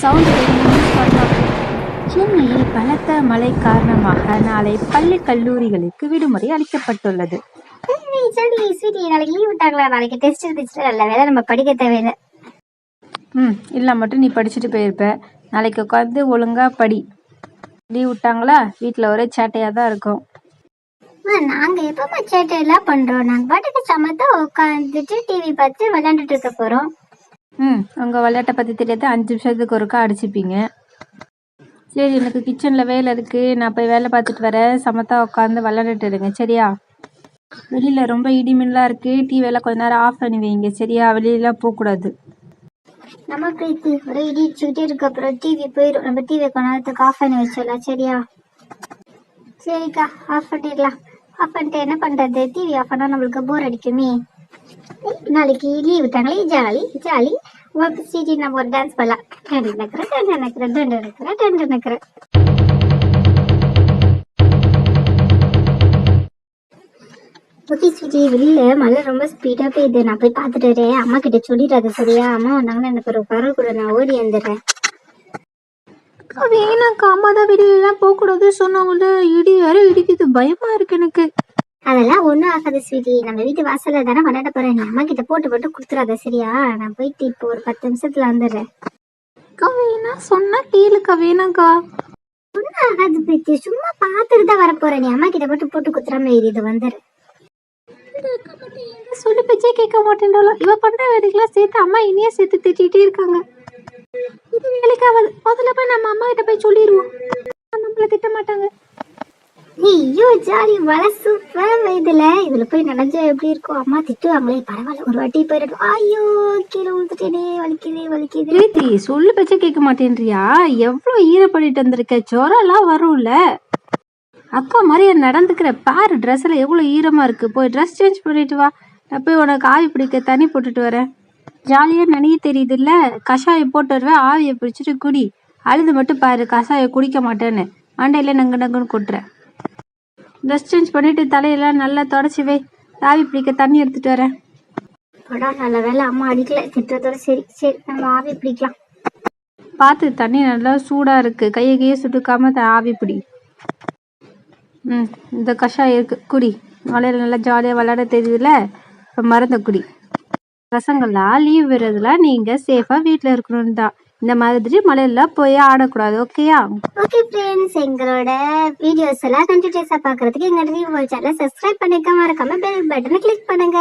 Sound news வரலாம். சென்னையில் பலத்த மழை காரணமாக நாளை பள்ளி கல்லூரிகளுக்கு விடுமுறை அளிக்கப்பட்டுள்ளது. நாளைக்கு லீவ் விட்டாங்களா? நாளைக்கு டெஸ்ட் இருந்துச்சு. நல்ல வேலை நம்ம படிக்க தேவையில்லை. இல்லை மட்டும் நீ படிச்சுட்டு போயிருப்ப. நாளைக்கு உட்காந்து ஒழுங்கா படி. லீவ் விட்டாங்களா? வீட்டில் ஒரே சேட்டையாக தான் இருக்கும். நாங்க எப்பமா சேட்டை எல்லாம் பண்றோம்? நாங்க பாட்டுக்கு சமத்தா உட்காந்துட்டு டிவி பார்த்து விளையாண்டுட்டு இருக்க போறோம். உங்கள் விளையாட்டை பற்றி தெரியாத 5 நிமிஷத்துக்கு ஒருக்கா அடிச்சுப்பீங்க. சரி, எனக்கு கிச்சனில் வேலை இருக்குது, நான் போய் வேலை பார்த்துட்டு வரேன். சமத்தா உட்காந்து விளையாண்டுட்டு இருங்க, சரியா? வெளியில் ரொம்ப இடிமின்னலாக இருக்குது. டிவியெல்லாம் கொஞ்ச நேரம் ஆஃப் பண்ணி வைங்க, சரியா? வெளியிலாம் போகக்கூடாது. நம்ம பிரீத்தி ஒரே இடி சுட்டே இருக்கு. அப்புறம் டிவி போயிடும். நம்ம டிவியை கொஞ்ச நேரத்துக்கு ஆஃப் பண்ணி வச்சிடலாம், சரியா? சரிக்கா, ஆஃப் பண்ணிடலாம். ஆஃப் பண்ணிட்டு என்ன பண்றது? டிவி ஆஃப் பண்ணா நம்மளுக்கு போர் அடிக்குமே. நாளைக்கு லீவ் விட்டாங்களே, ஜாலி ஜாலி. சிடி நம்ம ஒரு டான்ஸ் பண்ணலாம். டண்டு நக்கிற டண்டு நக்கிற டண்டு நக்கிற டண்டு நக்கிற. ஓகே ஸ்வீட்டி, வெளியில மழை ரொம்ப ஸ்பீடா பெய்யுது. நான் போய் பார்த்துட்டு வரேன். அம்மா கிட்ட சொல்லிடாது, சரியா? அம்மா வந்தாங்கன்னா எனக்கு ஒரு பரவ கூட நான் ஓடி வந்துடுறேன். வேணாக்கா, அம்மா தான் வெளியிலலாம் போகக்கூடாது சொன்னாங்கல்ல. இடி வேற இடிக்குது, பயமா இருக்கு எனக்கு. அதெல்லாம் ஒன்றும் ஆகாது ஸ்வீட்டி. நம்ம வீட்டு வாசல்ல தானே விளையாட போறேன். நீ அம்மா கிட்ட போட்டு கொடுத்துடாத, சரியா? நான் போயிட்டு இப்போ ஒரு 10 நிமிஷத்துல வந்துடுறேன். வேணா சொன்னா கேளுக்கா. வேணாக்கா, ஒன்றும் ஆகாது பிரீத்தி. சும்மா பார்த்துட்டு தான் வரப்போறேன். நீ அம்மா கிட்ட போட்டு கொடுத்துடாம இது வந்துடுறேன். சொல்லி பேச்சே கேட்க மாட்டேன்றாலும் இவ பண்ற வேலைக்கெல்லாம் சேர்த்து அம்மா இனியே சேர்த்து திட்டிகிட்டே இருக்காங்க. இது வேலைக்காவது. முதல்ல போய் நம்ம அம்மா கிட்ட போய் சொல்லிடுவோம். நம்மள திட்ட மாட்டாங்க. ஐயோ ஜாலி, மழை சூப்பர் இதுல போய் நினைஞ்சா எப்படி இருக்கும்? அம்மா திட்டுவாங்களே, பரவாயில்ல ஒரு வாட்டி போயிடட்டும். ஐயோ கீழே விழுந்துட்டேனே, வலிக்குது. பிரீத்தி, சொல்லு பேச்சே கேட்க மாட்டேன்றியா? எவ்வளவு ஈரப்படிட்டு வந்திருக்க. ஜுரம்லாம் வரும்ல. அக்கா மாதிரியே நடந்துக்கிற பாரு. ட்ரெஸ்ஸில் எவ்வளோ ஈரமாக இருக்குது. போய் ட்ரெஸ் சேஞ்ச் பண்ணிட்டு வா. நான் போய் உனக்கு ஆவி பிடிக்க தண்ணி போட்டுட்டு வரேன். ஜாலியாக நனைய தெரியுது இல்லை? கஷாயம் போட்டு வருவேன், ஆவியை பிடிச்சிட்டு குடி. அழுது மட்டும் பாரு, கஷாயம் குடிக்க மாட்டேன்னு மண்டையில் நங்குன்னு கொட்டுறேன். ட்ரெஸ் சேஞ்ச் பண்ணிவிட்டு தலையெல்லாம் நல்லா தொடச்சி வை. ஆவி பிடிக்க தண்ணி எடுத்துகிட்டு வரேன். நல்ல வேலை அம்மா அடிக்கல, திட்டத்தோட. சரி நம்ம ஆவி பிடிக்கலாம். பார்த்து, தண்ணி நல்லா சூடாக இருக்குது. கையை சுட்டுக்காம ஆவி பிடி. இந்த கஷாயம் இருக்கு, குடி. மழையில நல்லா ஜாலியாக விளையாட தெரியுதுல. இப்போ மருந்த குடி. பசங்கள்லாம் லீவ் விடுறதுலாம் நீங்கள் சேஃபாக வீட்டில் இருக்கணும்னு தான். இந்த மாதிரி மழையெல்லாம் போய் ஆடக்கூடாது, ஓகேயா? ஓகே ஃப்ரெண்ட்ஸ், எங்களோட வீடியோஸ் எல்லாம் கண்டினியூஸாக பார்க்கறதுக்கு எங்களோட சேனலை சப்ஸ்கிரைப் பண்ணிக்க மறக்காம பெல் பட்டனை கிளிக் பண்ணுங்க.